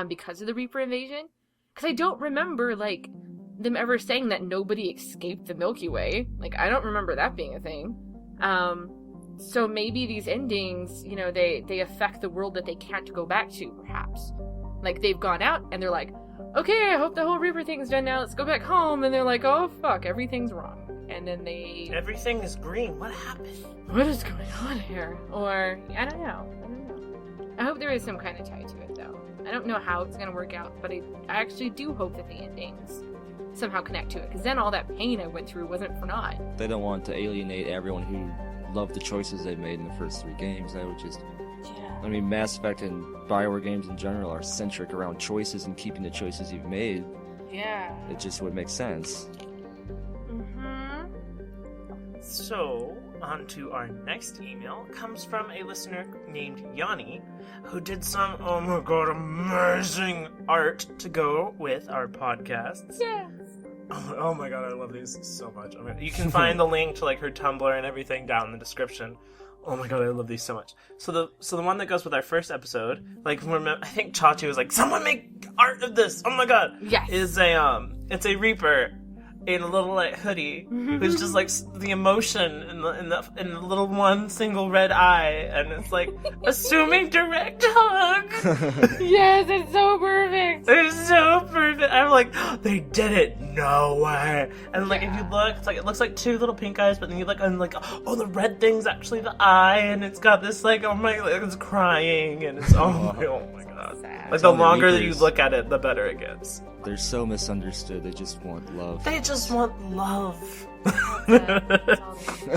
because of the Reaper invasion. Because I don't remember, them ever saying that nobody escaped the Milky Way. I don't remember that being a thing. So maybe these endings, they affect the world that they can't go back to, perhaps. They've gone out, and they're like, okay, I hope the whole Reaper thing's done now, let's go back home. And they're like, oh, fuck, everything's wrong. And then Everything is green. What happened? What is going on here? Or, I don't know. I hope there is some kind of tie to it, though. I don't know how it's going to work out, but I actually do hope that the endings somehow connect to it, because then all that pain I went through wasn't for naught. They don't want to alienate everyone who loved the choices they made in the first 3 games. That would just... Yeah. Mass Effect and BioWare games in general are centric around choices and keeping the choices you've made. Yeah. It just would make sense. So, on to our next email. Comes from a listener named Yanni, who did some, oh my god, amazing art to go with our podcasts. Yeah. Oh my god, I love these so much. You can find the link to her Tumblr and everything down in the description. Oh my god, I love these so much. So the one that goes with our first episode, I think Chachi was like, someone make art of this. Oh my god. Yes. Is it's a Reaper in a little hoodie, who's just the emotion in the little one single red eye, and it's assuming direct hug. Yes, it's so perfect. It's so perfect. I'm like, they did it. No way. And if you look, it looks like 2 little pink eyes, but then you look and oh, the red thing's actually the eye, and it's got this oh my, it's crying, and it's oh my god. Sad. The longer that you look at it, the better it gets. They're so misunderstood. They just want love. They just want love. That's all they do.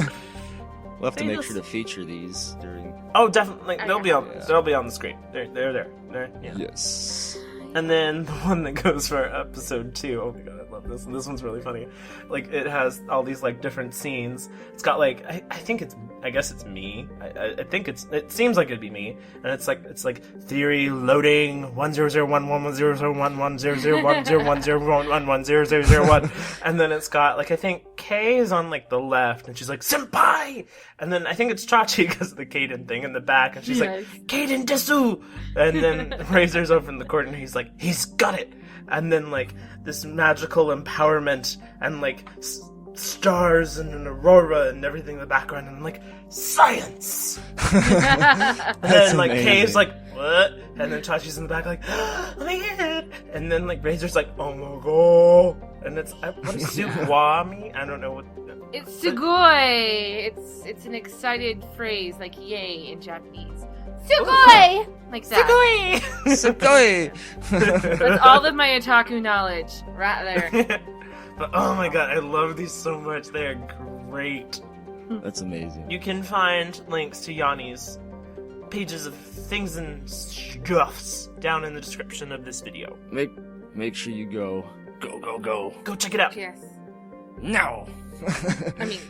We'll have to make sure to feature these during... Oh, definitely. They'll be on. Yeah. They'll be on the screen. They're there. Yeah. Yes. And then the one that goes for episode 2. Oh my god, I love this. This one's really funny. It has all these different scenes. It's got I guess it's me. I think it seems like it'd be me. And it's theory loading 1001110010010010011001. And then it's got I think Kay is on the left, and she's like, senpai. And then I think it's Chachi because of the Kaden thing in the back, and she's like, Kaden desu. And then Raizer's over in the corner, and he's like, he's got it. And then this magical empowerment and stars and an aurora and everything in the background, and I'm like, science. And then Kay's like, what? And then Chachi's in the back oh my god. And then Razor's like, oh my god. And it's what is sugwami? I don't know what. It's sugoi. It's an excited phrase yay in Japanese. Sugoi! Like that. Sugoi! That's all of my otaku knowledge right there. But oh my god, I love these so much. They are great. That's amazing. You can find links to Yanni's pages of things and stuffs down in the description of this video. Make sure you go. Go check it out. Yes. Now.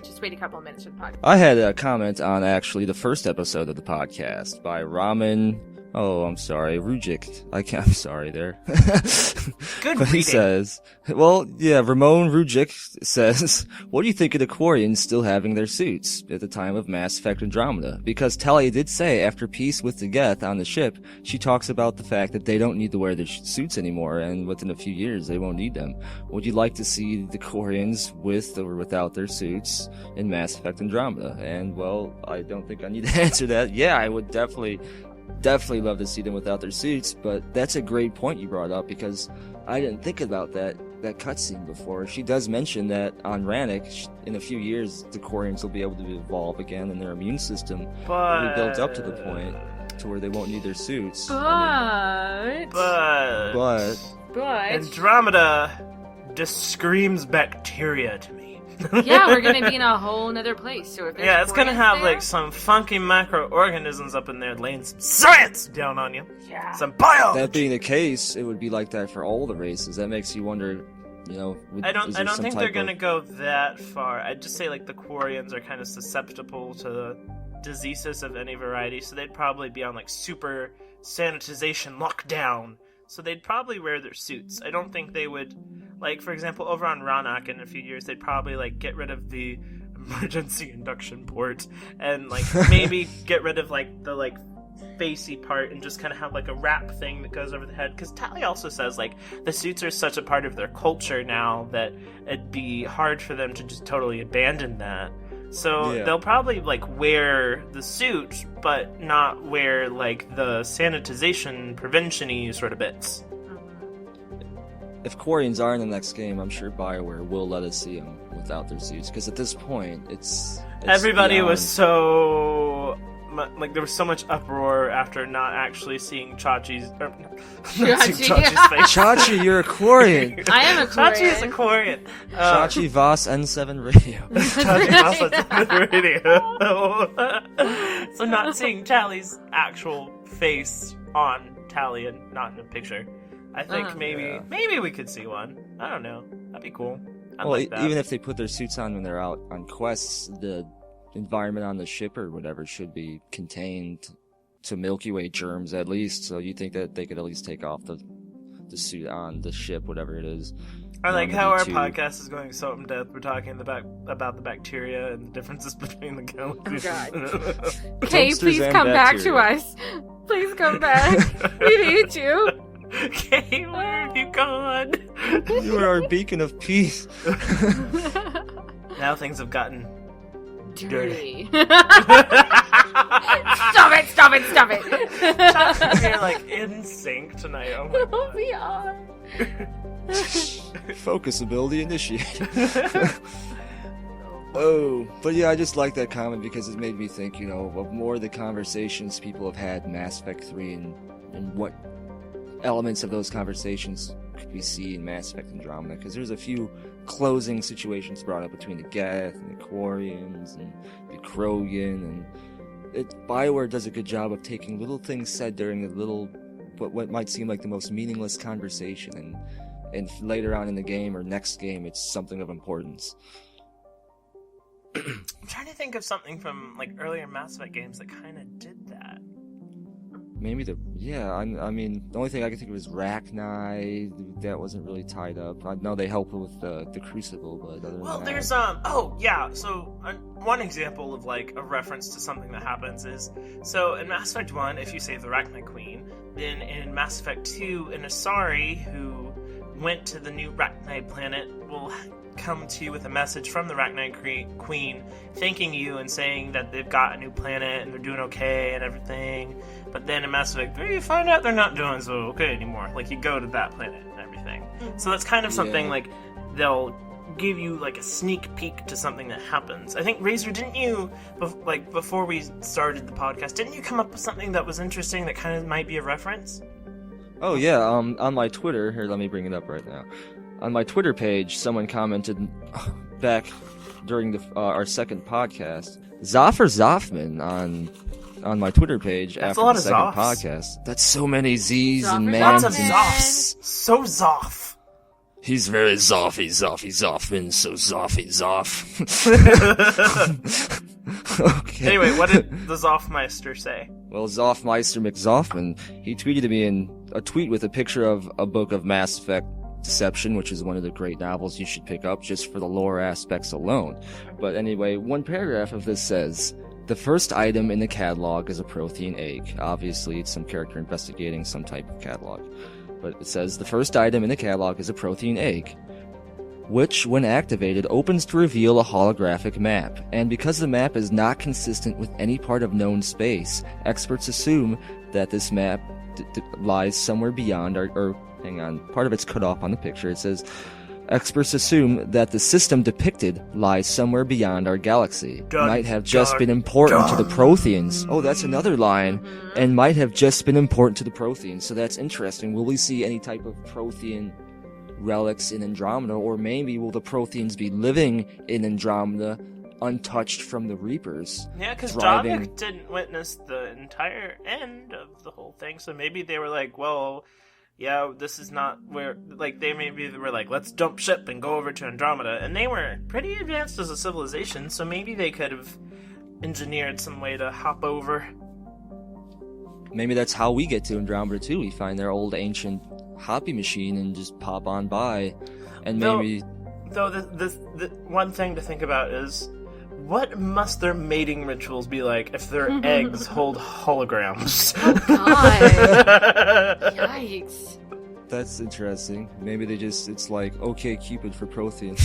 Just wait a couple of minutes for the podcast. I had a comment on actually the first episode of the podcast by Ramen Oh, I'm sorry, Rujik. I'm sorry there. Good But he reading. says, Ramon Rujik says, what do you think of the Quarians still having their suits at the time of Mass Effect Andromeda? Because Talia did say after peace with the Geth on the ship, she talks about the fact that they don't need to wear their suits anymore, and within a few years they won't need them. Would you like to see the Quarians with or without their suits in Mass Effect Andromeda? And, well, I don't think I need to answer that. Yeah, I would definitely love to see them without their suits, but that's a great point you brought up, because I didn't think about that cutscene before. She does mention that on Rannoch, in a few years, the Quarians will be able to evolve again, and their immune system will be built up to the point to where they won't need their suits. But Andromeda just screams bacteria to me. yeah, we're gonna be in a whole nother place. So if there's Yeah, it's gonna Quarians have there, like some funky microorganisms up in there laying some science down on you. Yeah. Some biology. That being the case, it would be like that for all the races. That makes you wonder, I don't think they're gonna go that far. I'd just say like the Quarians are kind of susceptible to diseases of any variety, so they'd probably be on like super sanitization lockdown. So they'd probably wear their suits. I don't think they would, like, for example, over on Rannoch in a few years, they'd probably, like, get rid of the emergency induction port and, like, maybe get rid of, like, the, like, facey part and just kind of have, like, a wrap thing that goes over the head. Because Tally also says, like, the suits are such a part of their culture now that it'd be hard for them to just totally abandon that. So they'll probably, like, wear the suit, but not wear, like, the sanitization, prevention-y sort of bits. If Quarians are in the next game, I'm sure BioWare will let us see them without their suits, because at this point, it's everybody beyond... was so... Like, there was so much uproar after not actually seeing Chachi's... not seeing Chachi's face. Chachi, you're a Quarian! I am a Quarian. Chachi is a Quarian. Chachi Voss N7 Radio. Chachi Voss N7 Radio. So not seeing Tally's actual face on Tally and not in a picture. I think maybe we could see one. I don't know. That'd be cool. I'd like that. Even if they put their suits on when they're out on quests, the environment on the ship or whatever should be contained to Milky Way germs at least. So you think that they could at least take off the suit on the ship, whatever it is. I like how our podcast is going so in depth. We're talking about the bacteria and the differences between the galaxies. Oh God. Okay, please come back to us. Please come back. We need you. Okay, where have you gone? You are our beacon of peace. Now things have gotten dirty. Stop it! We're like in sync tonight. Oh my God. We are. Focus ability initiated. Oh, but yeah, I just like that comment because it made me think, of more of the conversations people have had in Mass Effect 3 and what elements of those conversations could we see in Mass Effect Andromeda, because there's a few closing situations brought up between the Geth and the Quarians and the Krogan, and BioWare does a good job of taking little things said during a little, what might seem like the most meaningless conversation, and later on in the game or next game, it's something of importance. I'm trying to think of something from like earlier Mass Effect games that kind of did that. Maybe the only thing I can think of is Rachni. That wasn't really tied up. I know they help with the Crucible, but other than that... there's So one example of like a reference to something that happens is, so in Mass Effect 1, if you save the Rachni Queen, then in Mass Effect 2, an Asari who went to the new Rachni planet will come to you with a message from the Rachni Queen thanking you and saying that they've got a new planet and they're doing okay and everything. But then in Mass Effect 3 you find out they're not doing so okay anymore. Like, you go to that planet and everything. So that's kind of something like they'll give you like a sneak peek to something that happens. I think, Raizer, didn't you, before we started the podcast, didn't you come up with something that was interesting that kind of might be a reference? Oh yeah, on my Twitter, here, let me bring it up right now. On my Twitter page, someone commented back during our second podcast, Zoff or Zoffman on my Twitter page. That's after a lot the of second Zoffs. podcast. That's so many Z's Zoff and or mans. Lots of and... Zoffs. So Zoff. He's very Zoffy, Zoffman, so Zoffy, Zoff. Okay. Anyway, what did the Zoffmeister say? Well, Zoffmeister McZoffman, he tweeted to me in a tweet with a picture of a book of Mass Effect Deception, which is one of the great novels you should pick up just for the lore aspects alone. But anyway, one paragraph of this says, the first item in the catalog is a Prothean egg. Obviously, it's some character investigating some type of catalog. But it says, the first item in the catalog is a Prothean egg, which, when activated, opens to reveal a holographic map. And because the map is not consistent with any part of known space, experts assume that this map lies somewhere beyond hang on, part of it's cut off on the picture. It says, experts assume that the system depicted lies somewhere beyond our galaxy. Might have just been important to the Protheans. Oh, that's another line. And might have just been important to the Protheans. So that's interesting. Will we see any type of Prothean relics in Andromeda, or maybe will the Protheans be living in Andromeda untouched from the Reapers? Yeah, because thriving... Javik didn't witness the entire end of the whole thing, so maybe they were like, well, yeah, this is not where, like, they maybe were like, let's jump ship and go over to Andromeda, and they were pretty advanced as a civilization, so maybe they could have engineered some way to hop over. Maybe that's how we get to Andromeda too. We find their old ancient hoppy machine and just pop on by, and maybe... Though the one thing to think about is, what must their mating rituals be like if their eggs hold holograms? Oh god. Yikes. That's interesting. Maybe they just, it's like, okay, Cupid for Protheans.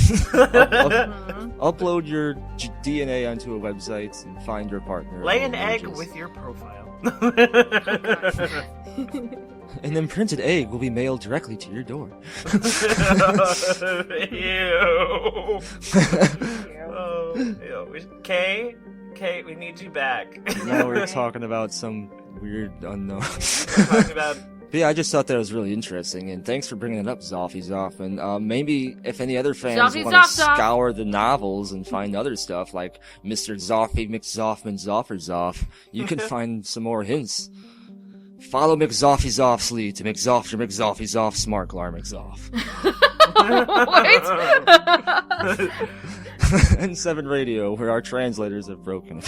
Upload your DNA onto a website and find your partner. Lay an egg with your profile. An imprinted egg will be mailed directly to your door. Ew. Kay, we need you back. Now we're talking about some weird unknown. Talking about... But yeah, I just thought that was really interesting, and thanks for bringing it up, Zoff. And maybe if any other fans want to scour the novels and find other stuff, like Mr. Zoffy, McZoffman, Zoff, you can find some more hints. Follow McZoffy's lead to McZoff your McZoffy's off Smarklar McZoff. What? N7 Radio, where our translators have broken.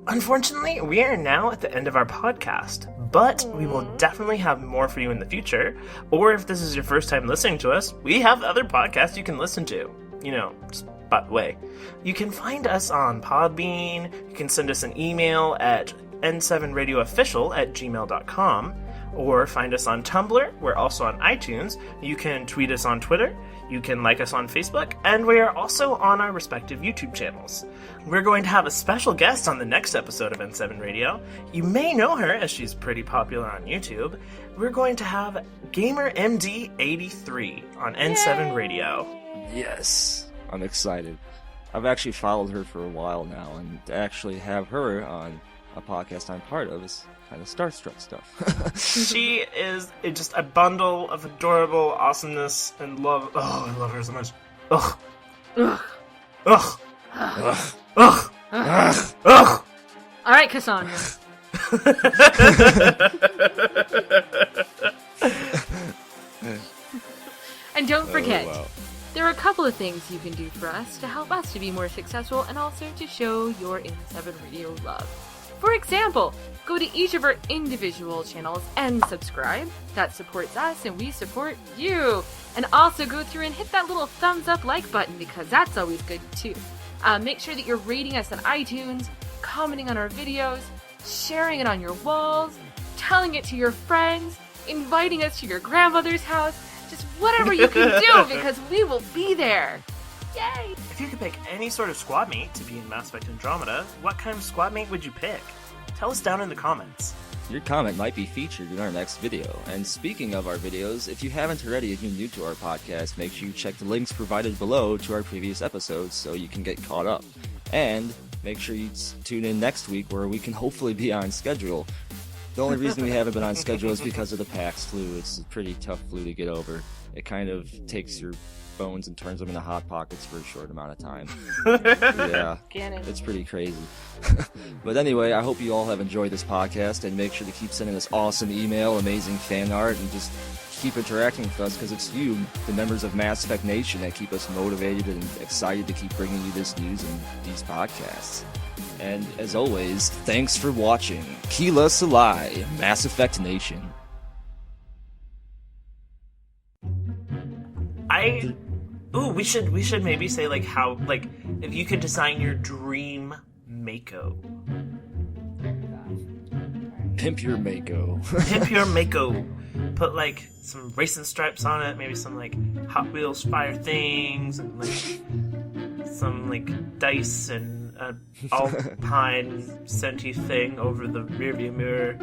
Unfortunately, we are now at the end of our podcast, but we will definitely have more for you in the future. Or if this is your first time listening to us, we have other podcasts you can listen to. You know, just by the way. You can find us on Podbean. You can send us an email at n7radioofficial@gmail.com. Or find us on Tumblr. We're also on iTunes. You can tweet us on Twitter. You can like us on Facebook. And we are also on our respective YouTube channels. We're going to have a special guest on the next episode of N7 Radio. You may know her, as she's pretty popular on YouTube. We're going to have GamerMD83 on N7 Radio. Yes, I'm excited. I've actually followed her for a while now, and to actually have her on a podcast I'm part of is kind of starstruck stuff. She is just a bundle of adorable awesomeness and love. Oh, I love her so much. Ugh. Ugh. Ugh. Ugh. Ugh. Ugh. Ugh. All right, Cassandra. And don't forget, there are a couple of things you can do for us to help us to be more successful and also to show your N7 Radio love. For example, go to each of our individual channels and subscribe. That supports us and we support you. And also go through and hit that little thumbs up like button because that's always good too. Make sure that you're rating us on iTunes, commenting on our videos, sharing it on your walls, telling it to your friends, inviting us to your grandmother's house, just whatever you can do because we will be there. Yay! If you could pick any sort of squad mate to be in Mass Effect Andromeda, what kind of squad mate would you pick? Tell us down in the comments. Your comment might be featured in our next video. And speaking of our videos, if you haven't already and you're new to our podcast, make sure you check the links provided below to our previous episodes so you can get caught up. And make sure you tune in next week where we can hopefully be on schedule. The only reason we haven't been on schedule is because of the PAX flu. It's a pretty tough flu to get over. It kind of takes your bones and turns them into hot pockets for a short amount of time. Yeah, it's pretty crazy. But anyway, I hope you all have enjoyed this podcast, and make sure to keep sending us awesome email, amazing fan art, and just keep interacting with us because it's you, the members of Mass Effect Nation, that keep us motivated and excited to keep bringing you this news and these podcasts. And as always, thanks for watching. Keela Salai, Mass Effect Nation. We should maybe say like how, like, if you could design your dream Mako. Pimp your Mako. Pimp your Mako. Put like some racing stripes on it, maybe some like Hot Wheels fire things, and like some like dice and a alpine scenty thing over the rearview mirror.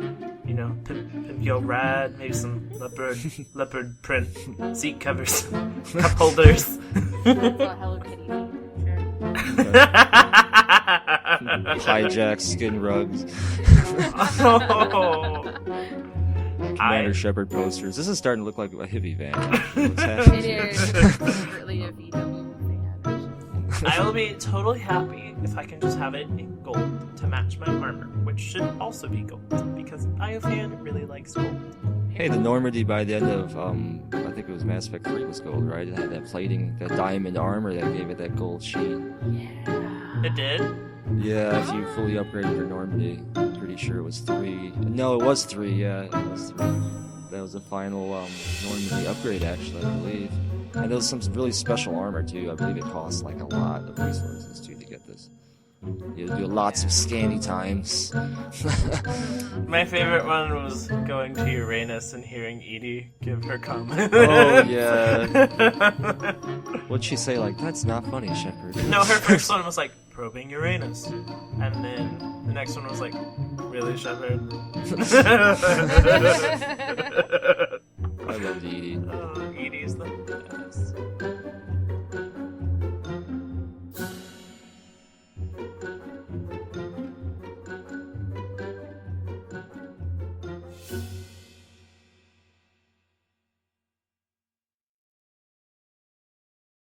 You know, pimp your rad, maybe some leopard print seat covers, cup holders. That's a Hello Kitty theme, sure. Hijack skin rugs. Oh. Commander Shepard posters. This is starting to look like a hippie van. What's happening? It is secretly a VW fan. I will be totally happy if I can just have it in gold to match my armor, which should also be gold, because BioFan really likes gold. Hey, the Normandy by the end of, I think it was Mass Effect 3 was gold, right? It had that plating, that diamond armor that gave it that gold sheen. Yeah. It did? Yeah, if you fully upgraded your Normandy. I'm pretty sure it was 3. No, it was 3, yeah, it was 3. That was the final Normandy upgrade, actually, I believe. And there was some really special armor, too. I believe it cost, like, a lot of resources, too, to get this. You do lots of scanny times. My favorite one was going to Uranus and hearing Edie give her comment. Oh, yeah. What'd she say? Like, that's not funny, Shepard. No, her first one was like, probing Uranus. And then the next one was like, really, Shepard? I love Edie.